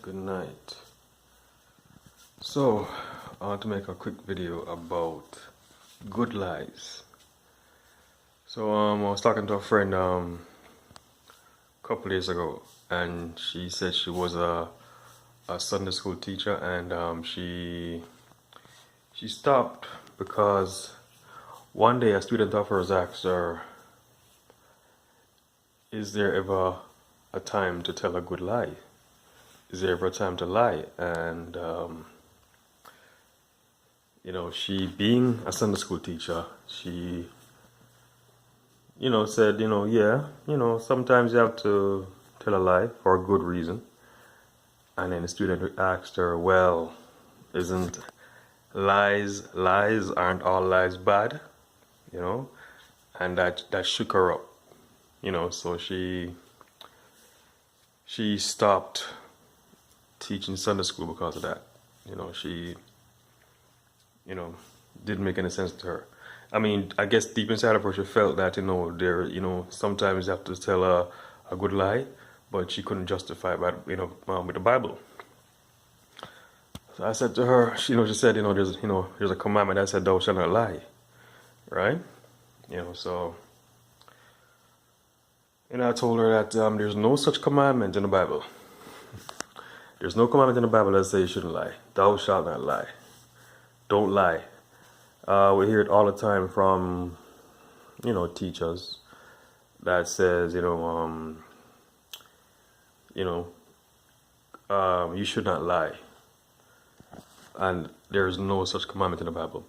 Good night. So, I want to make a quick video about good lies. So, I was talking to a friend a couple days ago, and she said she was a Sunday school teacher, and she stopped because one day a student of hers asked her, "Is there ever a time to tell a good lie? Is there ever a time to lie?" And she, being a Sunday school teacher, she said, yeah, sometimes you have to tell a lie for a good reason. And then the student asked her, well, isn't lies aren't all lies bad? And that shook her up. So she stopped teaching Sunday school because of that. She didn't make any sense to her. I mean, I guess deep inside of her she felt that sometimes you have to tell a good lie, but she couldn't justify it with the Bible. So I said to her, she said, there's a commandment that said thou shalt not lie, right? So I told her that there's no such commandment in the Bible. There's no commandment in the Bible that says you shouldn't lie. Thou shalt not lie. Don't lie. We hear it all the time from, teachers that says, you should not lie. And there's no such commandment in the Bible.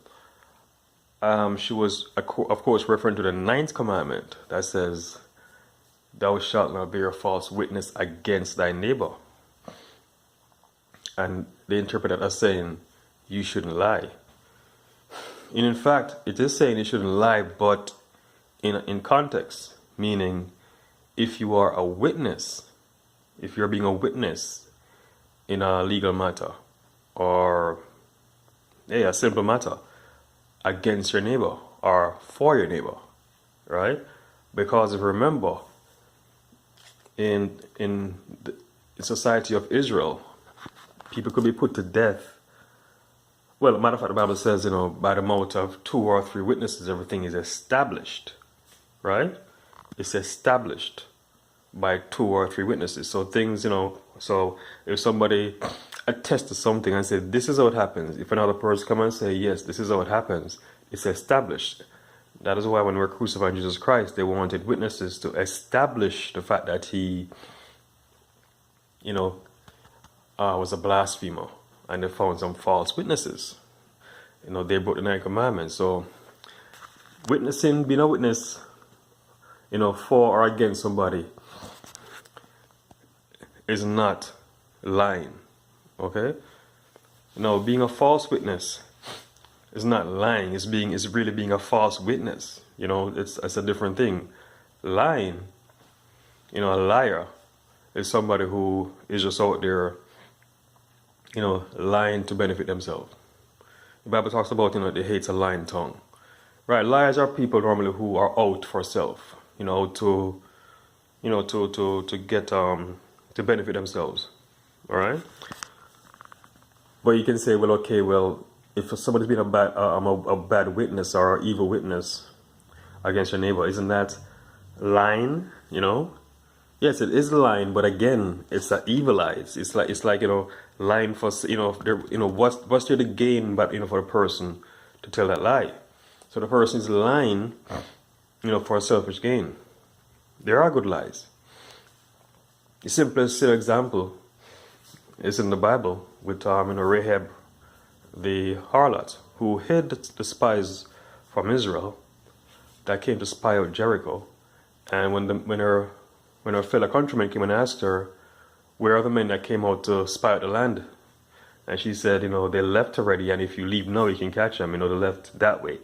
She was, of course, referring to the 9th commandment that says, thou shalt not bear false witness against thy neighbor. And they interpret it as saying, you shouldn't lie. And in fact, it is saying you shouldn't lie, but in context, meaning if you are a witness, if you're being a witness in a legal matter or a simple matter against your neighbor or for your neighbor, right? Because if you remember, in the society of Israel, people could be put to death. Well, matter of fact, the Bible says, by the mouth of 2 or 3 witnesses, everything is established, right? It's established by 2 or 3 witnesses. So things, so if somebody attests to something and says, this is how it happens, if another person come and say, yes, this is how it happens, it's established. That is why when we're crucifying Jesus Christ, they wanted witnesses to establish the fact that he, was a blasphemer. And they found some false witnesses. They broke the 9th commandment. So witnessing, being a witness, for or against somebody is not lying. Okay? Being a false witness is not lying. It's really being a false witness. It's a different thing. Lying, a liar is somebody who is just out there lying to benefit themselves. The Bible talks about, they hate a lying tongue. Right, liars are people normally who are out for self, to get, to benefit themselves. All right? But you can say, well, okay, if somebody's been a bad witness or an evil witness against your neighbor, isn't that lying, Yes, it is lying, but again, it's an evil lies. It's like lying for what's there to gain, but for a person to tell that lie. So the person is lying, for a selfish gain. There are good lies. The simplest example is in the Bible with Rahab, the harlot, who hid the spies from Israel that came to spy out Jericho, and when her fellow countrymen came and asked her, where are the men that came out to spy out the land? And she said, they left already, and if you leave now, you can catch them. They left that way.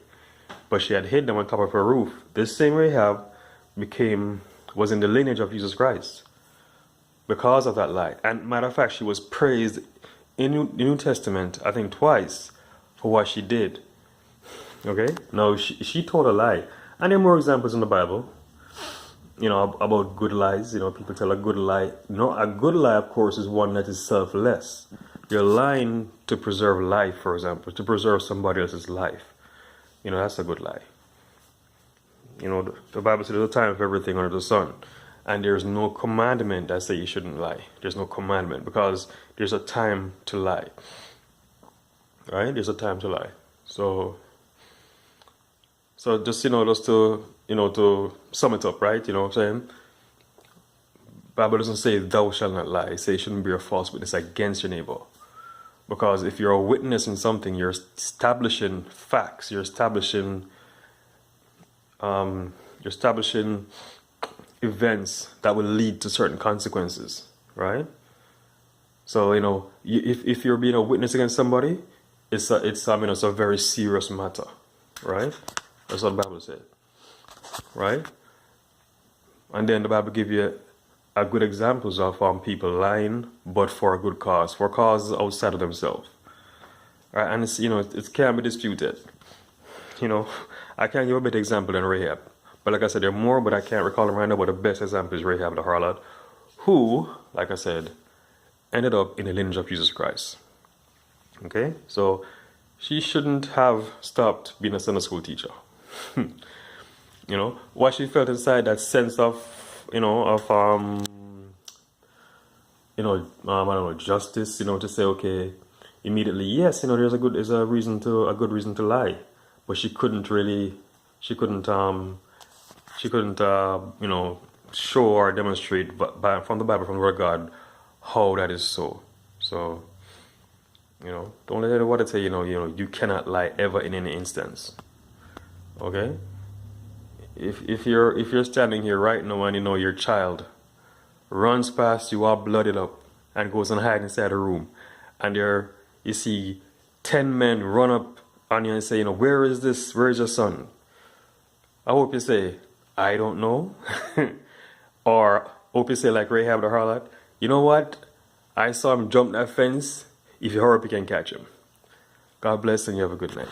But she had hid them on top of her roof. This same Rahab was in the lineage of Jesus Christ because of that lie. And matter of fact, she was praised in the New Testament, I think twice, for what she did. Okay? Now, she told a lie. And there are more examples in the Bible. about good lies. People tell a good lie. No, a good lie, of course, is one that is selfless. You're lying to preserve life, for example, to preserve somebody else's life. That's a good lie. The Bible says there's a time for everything under the sun. And there's no commandment that say you shouldn't lie. There's no commandment because there's a time to lie. Right? There's a time to lie. So just, to sum it up, right? You know what I'm saying? Bible doesn't say thou shalt not lie. It says you shouldn't be a false witness against your neighbor. Because if you're a witness in something, you're establishing facts. You're establishing events that will lead to certain consequences, right? So if you're being a witness against somebody, it's a very serious matter, right? That's what the Bible said, right? And then the Bible give you a good examples of people lying, but for a good cause, for causes outside of themselves, right? And it's it can't be disputed. I can't give a better example than Rahab. But like I said, there are more, but I can't recall them right now. But the best example is Rahab the Harlot, who, like I said, ended up in the lineage of Jesus Christ. Okay? So she shouldn't have stopped being a Sunday school teacher. What she felt inside, that sense of, I don't know, justice, to say, okay, immediately, yes, there's a good reason to lie. But she couldn't show or demonstrate from the Bible, from the Word of God, how that is so. So, don't let anybody say, you cannot lie ever in any instance. Okay? If you're standing here right now and your child runs past you all blooded up and goes and hides inside a room, and you see 10 men run up on you and say, where is your son? I hope you say, I don't know. Or hope you say, like Rahab the Harlot, you know what? I saw him jump that fence. If you hurry up, you can catch him. God bless and you have a good night.